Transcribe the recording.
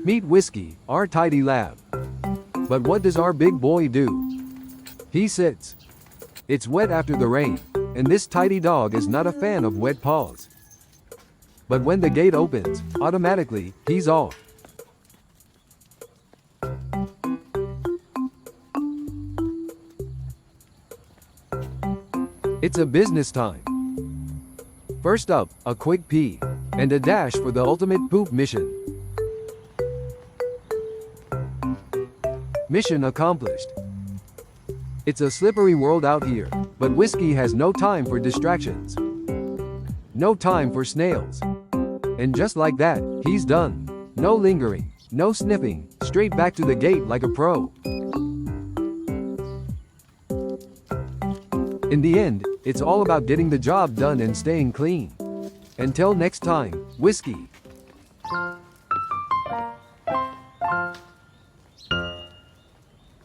Meet Whiskey, our tidy lab. But what does our big boy do? He sits. It's wet after the rain, and this tidy dog is not a fan of wet paws. But when the gate opens, automatically, he's off. It's a business time. First up, a quick pee, and a dash for the ultimate poop mission. Mission accomplished. It's a slippery world out here, but Whiskey has no time for distractions. No time for snails. And just like that, he's done. No lingering, no sniffing, straight back to the gate like a pro. In the end, it's all about getting the job done and staying clean. Until next time, Whiskey.